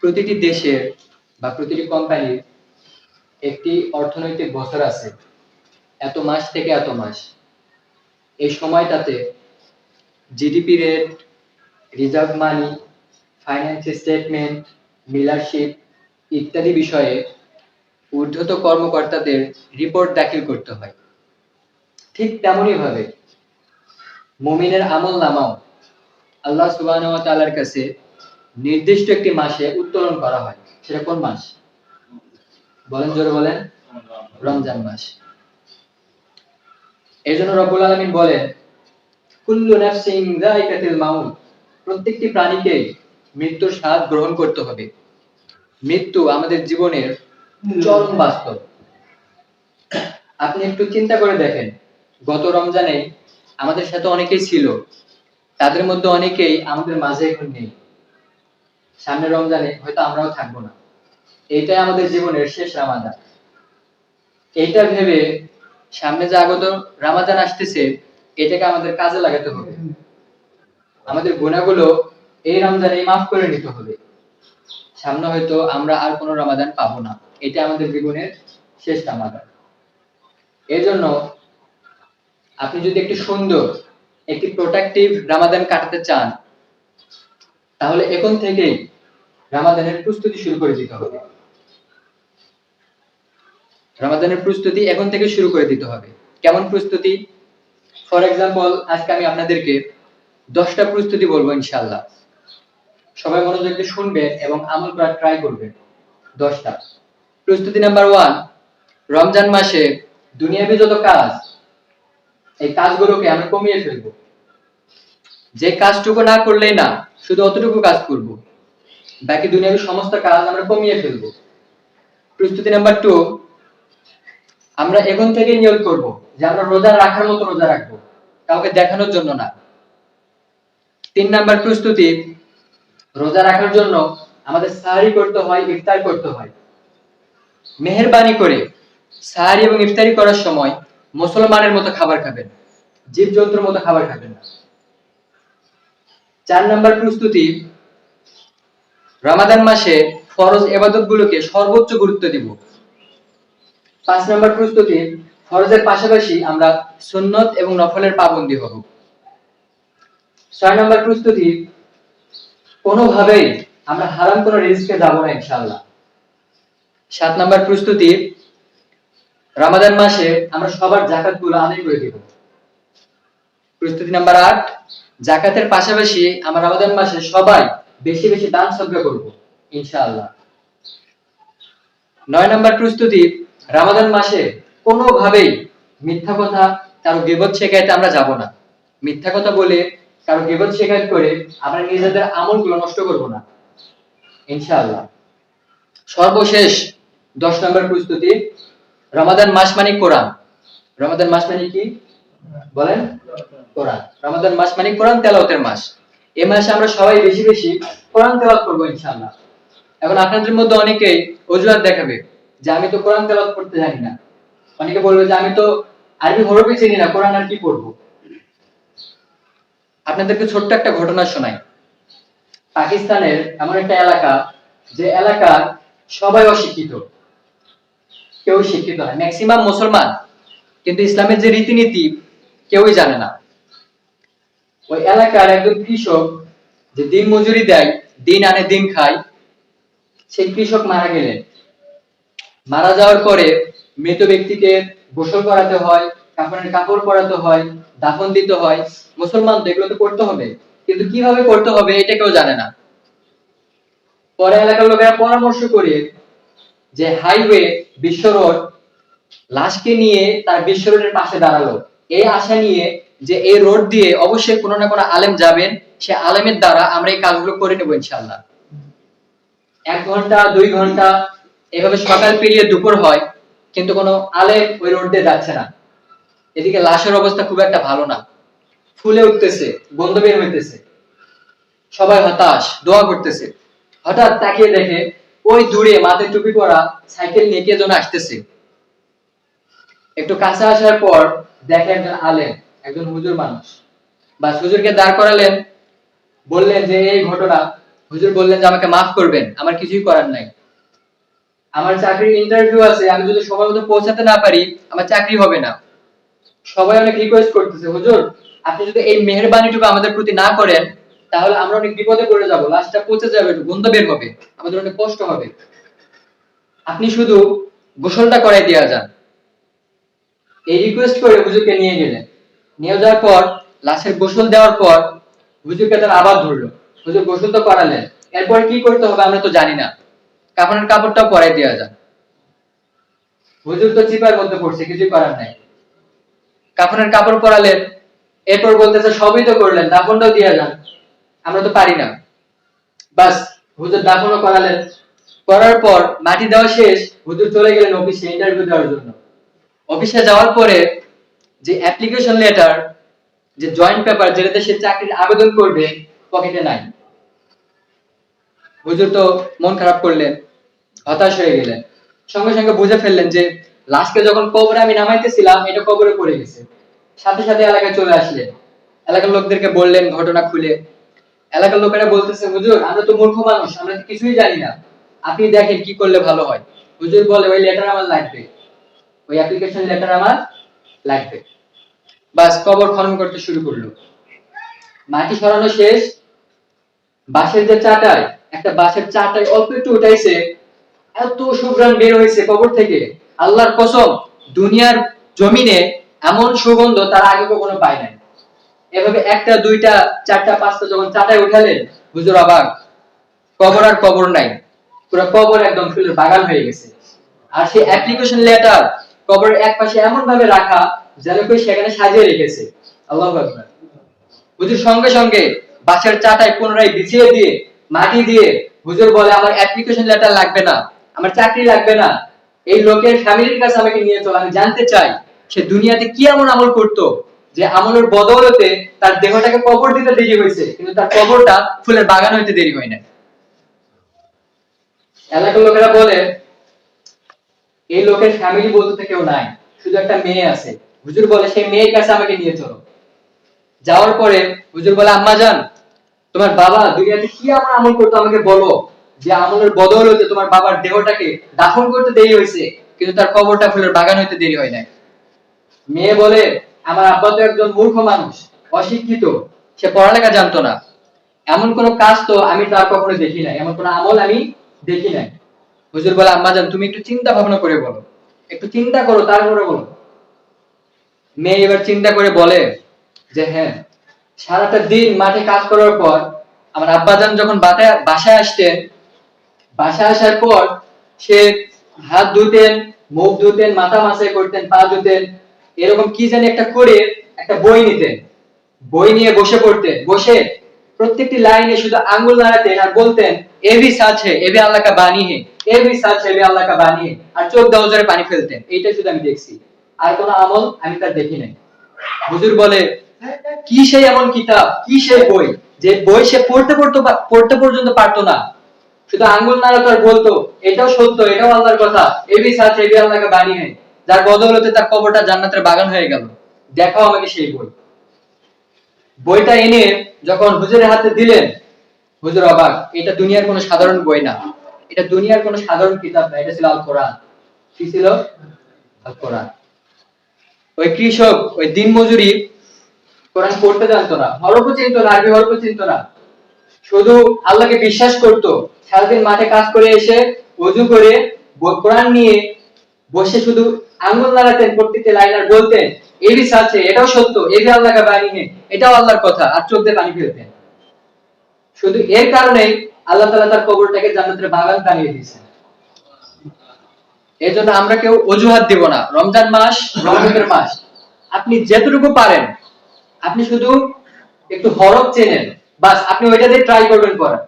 প্রতিটি দেশের বা প্রতিটি কোম্পানির একটি অর্থনৈতিক বছর আছে, এত মাস থেকে এত মাস। এই সময়টাতে জিডিপি রেট, রিজার্ভ মানি, ফাইন্যান্স স্টেটমেন্ট, ডিলারশিপ ইত্যাদি বিষয়ে ঊর্ধ্বত কর্মকর্তাদের রিপোর্ট দাখিল করতে হয়। ঠিক তেমনই ভাবে মুমিনের আমল নামাও আল্লাহ সুবহানাহু ওয়া তাআলার কাছে নির্দিষ্ট একটি মাসে উত্তোলন করা হয়। সেটা কোন মাস? বলেন, জোরে বলেন। রমজান মাস। এজন্য রব্বুল আলামিন বলেন, কুল্লু নাফসিন যায়িকাতুল মাউত, প্রত্যেকটি প্রাণীকে মৃত্যুর স্বাদ গ্রহণ করতে হবে। মৃত্যু আমাদের জীবনের চরম বাস্তব। আপনি একটু চিন্তা করে দেখেন, গত রমজানে আমাদের সাথে অনেকেই ছিল, তাদের মধ্যে অনেকেই আমাদের মাঝে এখন নেই। সামনের রমজানে হয়তো আমরাও থাকবো না। এটাই আমাদের জীবনের শেষ রামাদান। এইটা ভেবে সামনে যে আগত রামাদান আসতেছে, এটাকে আমাদের কাজে লাগাতে হবে। আমাদের গুনাহগুলো এই রমজানে মাফ করে নিতে হবে। সামনে হয়তো আমরা আর কোনো রমাদান পাবো না। এটা আমাদের জীবনের শেষ রামাদান। এজন্য আপনি যদি একটি সুন্দর, একটি প্রোডাক্টিভ রামাদান কাটাতে চান, তাহলে এখন থেকেই রামাদানের প্রস্তুতি শুরু করে দিতে হবে। রামাদানের প্রস্তুতি এখন থেকে শুরু করে দিতে হবে। কেমন প্রস্তুতি? ফর এক্সাম্পল, আজকে আমি আপনাদেরকে 10টা প্রস্তুতি বলবো ইনশাআল্লাহ। সবাই মনোযোগ দিয়ে শুনবেন এবং আমল করার ট্রাই করবেন। 10টা প্রস্তুতি। নাম্বার 1, রমজান মাসে দুনিয়াবি যত কাজ, এই কাজগুলোকে আমরা কমিয়ে ফেলবো। যে কাজটুকু না করলেই না, শুধু অতটুকু কাজ করব, বাকি দুনিয়াবি সমস্ত কাজ আমরা কমিয়ে ফেলবো। প্রস্তুতি নাম্বার 2, আমরা এখন থেকে নিয়ত করব যে আমরা রোজা রাখার মতো রোজা রাখবো, কাউকে দেখানোর জন্য না। 3 নাম্বার প্রস্তুতি, রোজা রাখার জন্য আমাদের সাহরি করতে হয়, ইফতার করতে হয়। মেহেরবানি করে সাহরি এবং ইফতারি করার সময় মুসলমানের মতো খাবার খাবেন, জীবজন্তুর মতো খাবার খাবেন না। 4 নাম্বার প্রস্তুতি, রমাদান মাসে ফরজ ইবাদতগুলোকে সর্বোচ্চ গুরুত্ব দিব। 5 নাম্বার প্রস্তুতি, ফরজের পাশাপাশি আমরা সুন্নত এবং নফলের পাবন্দী হব। 6 নাম্বার প্রস্তুতি, কোনোভাবেই আমরা হারাম কোনো রিস্কে যাব না ইনশাআল্লাহ। 7 নাম্বার প্রস্তুতি, রমাদান মাসে আমরা সবার যাকাতগুলো আদায় করে দেব। প্রস্তুতি নাম্বার 8, যাকাতের পাশাপাশি আমরা রমাদান মাসে সবাই বেশি বেশি দান সদকা করব ইনশাআল্লাহ। 9 নাম্বার প্রস্তুতি, রমাদান মাসে কোনোভাবেই মিথ্যা কথা, কারো গীবত শেখাইতে আমরা যাব না। মিথ্যা কথা বলে, কারো গীবত শেখায়ত করে আমরা নিজেদের আমলগুলো নষ্ট করব না ইনশাআল্লাহ। সর্বশেষ 10 নাম্বার প্রস্তুতি, রমাদান মাস মানে কোরআন। রমাদান মাস মানে কি বলেন? কোরআন। রমাদান মাস মানে কোরআন তেলাওয়াতের মাস। এই মাসে আমরা সবাই বেশি বেশি কোরআন তেলাওয়াত করব ইনশাআল্লাহ। এখন আপনাদের মধ্যে অনেকেই অজুহাত দেখাবে যে আমি তো কোরআন তেলাওয়াত করতে জানি না। অনেকে বলবে যে আমি তো আরবি হরফই চিনি না, কোরআন আর কি পড়বো। আপনাদেরকে ছোট্ট একটা ঘটনা শোনাই। পাকিস্তানের এমন একটা এলাকা, যে এলাকার সবাই অশিক্ষিত, কেউ শিক্ষিত না, ম্যাক্সিমাম মুসলমান, কিন্তু ইসলামের যে রীতিনীতি কেউই জানে না। ওই এলাকার একজন কৃষক, যে দিন মজুরি দেয়, দিন আনে দিন খায়, সেই কৃষক মারা গেলেন। মারা যাওয়ার পরে মৃত ব্যক্তিকে গোসল করাতে হয়, কাফনের কাপড় পরাতে হয়, দাফন দিতে হয়। মুসলমান তো এগুলো তো করতে হবে, কিন্তু কিভাবে করতে হবে এটা কেউ জানে না। পরে এলাকার লোকেরা পরামর্শ করে যে হাইওয়ে, বিশ্ব রোড, লাশকে নিয়ে তার বিশ্ব রোডের পাশে দাঁড়ালো, এই আশা নিয়ে যে এই রোড দিয়ে অবশ্যই কোনো না কোনো আলেম যাবেন, সে আলেমের দ্বারা আমরা এই কাজগুলো করে নেব ইনশাআল্লাহ। 1 ঘন্টা 2 ঘন্টা এভাবে সকাল পেরিয়ে দুপুর হয়, কিন্তু কোনো আলেম ওই রোড দিয়ে যাচ্ছে না। এদিকে লাশের অবস্থা খুব একটা ভালো না, ফুলে উঠতেছে, গন্ধ বের হইতেছে, সবাই হতাশ, দোয়া করতেছে। হঠাৎ তাকিয়ে দেখে ওই দূরে মাথায় টুপি পরা সাইকেল নিয়ে কে যেন আসতেছে। একটু কাছে আসার পর দেখে একজন আলেম, একজন হুজুর মানুষ। বা হুজুরকে দাঁড় করালেন, বললেন যে এই ঘটনা। হুজুর বললেন যে আমাকে মাফ করবেন, আমার কিছুই করার নাই, আমার চাকরির ইন্টারভিউ আছে, আমি যদি সময় মতো পৌঁছাতে না পারি আমার চাকরি হবে না। সবাই অনেক রিকোয়েস্ট করতেছে, হুজুর আপনি যদি এই মেহেরবানিটুকু আমাদের প্রতি না করেন তাহলে আমরা অনেক বিপদে পড়ে যাব, লাশটা পচে যাবে, গন্ধ বের হবে, আমাদের অনেক কষ্ট হবে, আপনি শুধু গোসলটা করাই দেওয়া যান। এই রিকোয়েস্ট করে হুজুরকে নিয়ে গেলেন। নিয়ে যাওয়ার পর লাশের গোসল দেওয়ার পর হুজুরকে তার আবার ধরলো। হুজুর গোসল তো করালেন, এরপরে কি করতে হবে আমরা তো জানি না, কাফনের কাপড়টাও পরাই দেওয়া যান। হুজুর তো চিপার মধ্যে পড়ছে, কিছু করার নাই। কাফনের কাপড় পরালেন, এরপর বলতেছে সবই তো করলেন, দাফনটাও দিয়ে যান, আমরা তো পারি না। বাস, হুজুর দাফনও করালেন। করার পর মাটি দেওয়া শেষ, হুজুর চলে গেলেন অফিসে ইন্টারভিউ দেওয়ার জন্য। অফিসে যাওয়ার পরে যে অ্যাপ্লিকেশন লেটার, যে জয়েন্ট পেপার যেটাতে সে চাকরির আবেদন করবে, পকেটে নাই। হুজুর তো মন খারাপ করলেন, হতাশ হয়ে গেলেন। সঙ্গে সঙ্গে বুঝে ফেললেন যে লাশকে যখন কবরে আমি নামাইতেছিলাম এটা কবরে পড়ে গেছে। সাথে সাথে এলাকায় চলে আসলেন, এলাকার লোকদেরকে বললেন ঘটনা খুলে। এলাকার লোকেরা বলতেছে, হুজুর আমরা তো মূর্খ মানুষ, আমরা তো কিছুই জানি না, আপনি দেখেন কি করলে ভালো হয়। হুজুর বলে ওই লেটার আমার লাগবে, ওই অ্যাপ্লিকেশন লেটার আমার লাগবে। বাস, কবর খনন করতে শুরু করলো। মাটি সরানো শেষ, বাঁশের যে চাটাই, একটা বাঁশের চাটাই অল্প একটু উঠাইছে, এত সুঘ্রাণ বের হয়েছে কবর থেকে, আল্লাহর কসম দুনিয়ার জমিনে এমন সুগন্ধ তার আগে কখনো পায় নাই। এভাবে একটা দুইটা চারটা পাঁচটা যখন চাটাই উঠালেন, হুজুর অবাক, কবর আর কবর নাই, পুরো কবর একদম ফুলের বাগান হয়ে গেছে। আর সেই অ্যাপ্লিকেশন লেটার কবরের এক পাশে এমন ভাবে রাখা যেন কেউ সেখানে সাজিয়ে রেখেছে। আল্লাহু আকবার। হুজুর সঙ্গে সঙ্গে বাঁশের চাটাই পুনরায় বিছিয়ে দিয়ে মাটি দিয়ে হুজুর বলে আমার অ্যাপ্লিকেশন লেটার লাগবে না, আমার চাকরি লাগবে না, এই লোকের ফ্যামিলির কাছে আমাকে নিয়ে চল, আমি জানতে চাই সে দুনিয়াতে কি এমন আমল করতো যে আমলের বদৌলতে তার দেহটাকে কবর দিতে দেরি হয়েছে কিন্তু তার কবরটা ফুলের বাগান হইতে দেরি হয় না। এলাকার লোকেরা বলে এই লোকের ফ্যামিলি বলতে কেউ নাই, শুধু একটা মেয়ে আছে। হুজুর বলে সেই মেয়ের কাছে আমাকে নিয়ে চলো। যাওয়ার পরে হুজুর বলে আম্মা জান, তোমার বাবা দুনিয়াতে কি এমন আমল করতো আমাকে বলো যে আমলের বদৌলতে তোমার বাবার দেহটাকে দাফন করতে দেরি হয়েছে কিন্তু তার কবরটা ফুলের বাগান হইতে দেরি হয় নাই। মেয়ে বলে আমার আব্বা তো একজন মূর্খ মানুষ, অশিক্ষিত, সে পড়ালেখা জানতো না, এমন কোন কাজ তো আমি তার কখনো দেখি নাই, এমন কোন আমল আমি দেখি নাই। হুজুর বলে আম্মা জান তুমি একটু চিন্তা ভাবনা করে বলো, একটু চিন্তা করো তারপরে বলো। মেয়ে এবার চিন্তা করে বলে যে হ্যাঁ, সারাটা দিন মাঠে কাজ করার পর আমার আব্বাজান যখন বাসায় আসতেন, বাসায় আসার পর সে হাত ধুতেন, মুখ ধুতেন, মাথা মাসাই করতেন, পা ধুতেন, এরকম কি জানি একটা করে একটা বই নিতেন, বই নিয়ে বসে পড়তেন, বসে প্রত্যেকটি লাইনে শুধু আঙ্গুল নাড়াতেন আর বলতেন A V such hey, A V আল্লাহ কা বানি হে, A V such hey, A V আল্লাহ কা বানি হে, আর চোখ দিয়ে ওজরে পানি ফেলতেন। এইটা শুধু আমি দেখছি, আর কোনো আমল আমি তার দেখি নাই। হুজুর বলে কি সেই এমন কিতাব, কি সেই বই, যে বই সে পড়তে পর্যন্ত পারতো না, শুধু আঙ্গুল নাড়াতো আর বলতো এটাও সত্য, এটাও আল্লাহর কথা, এবি সাচ এবি আল্লাহকে বাণী হয়, যার বদৌলতে তার কবরটা জান্নাতের বাগান হয়ে গেল। দেখাও আমাকে সেই বই। বইটা এনে যখন হুজুরের হাতে দিলেন, হুজুর অবাক, এটা দুনিয়ার কোনো সাধারণ বই না, এটা দুনিয়ার কোনো সাধারণ কিতাব না, এটা ছিল আল কোরআন। কি ছিল? আল কোরআন। ওই কৃষক, ওই দিন মজুরি কোরআন পড়তে জানতো না, হরফও চিনতো না, আরবি হরফও চিনতো না, শুধু আল্লাহকে বিশ্বাস করত। সারাদিন মাঠে কাজ করে এসে ওযু করে কোরআন নিয়ে বসে শুধু আঙ্গুল নাড়াতেন, প্রত্যেকটি লাইন আর বলতেন এবি সাথে, এটাও সত্য, এবি আল্লাহকে বাণী হে, এটাও আল্লাহর কথা, আর চোখ দিয়ে পানি ফেলতেন। শুধু এর কারণেই আল্লাহ তাআলা তার কবরটাকে জান্নাতের বাগান বানিয়ে দিয়েছেন। এজন্য আমরা কেউ অজুহাত দিব না। রমজান মাস রহমতের মাস, আপনি যেটুকু পারেন, আপনি শুধু একটু হরফ চেনেন, বাস আপনি ওইটা দিয়ে ট্রাই করবেন পড়া,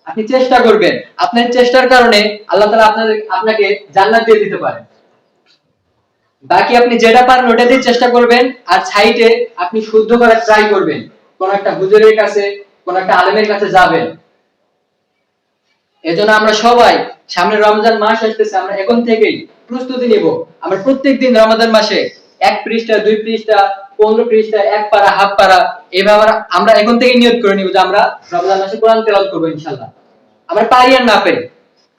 আপনি চেষ্টা করবেন, আপনার চেষ্টার কারণে আল্লাহ তাআলা আপনাকে জান্নাত দিয়ে দিতে পারেন। বাকি আপনি যেটা পারেন ওটা দিয়ে চেষ্টা করবেন, আর সাইডে আপনি শুদ্ধ করার ট্রাই করবেন, কোন একটা হুজুরের কাছে, কোন একটা আলেমের কাছে যাবেন। এজন্য আমরা সবাই, সামনে রমজান মাস আসতেছে, আমরা এখন থেকেই প্রস্তুতি নিব। আমরা প্রত্যেকদিন রমজান মাসে 1 পৃষ্ঠা, 2 পৃষ্ঠা, 15 পৃষ্ঠা, 1 পারা, হাফ পারা, এভাবে আমরা এখন থেকে নিয়ত করে নিব যে আমরা রমজান মাসে কোরআন তেলাওয়াত করব ইনশাআল্লাহ। আমরা পারি আর না পারি,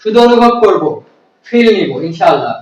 শুধু অনুভব করব, ফিল নিব ইনশাআল্লাহ।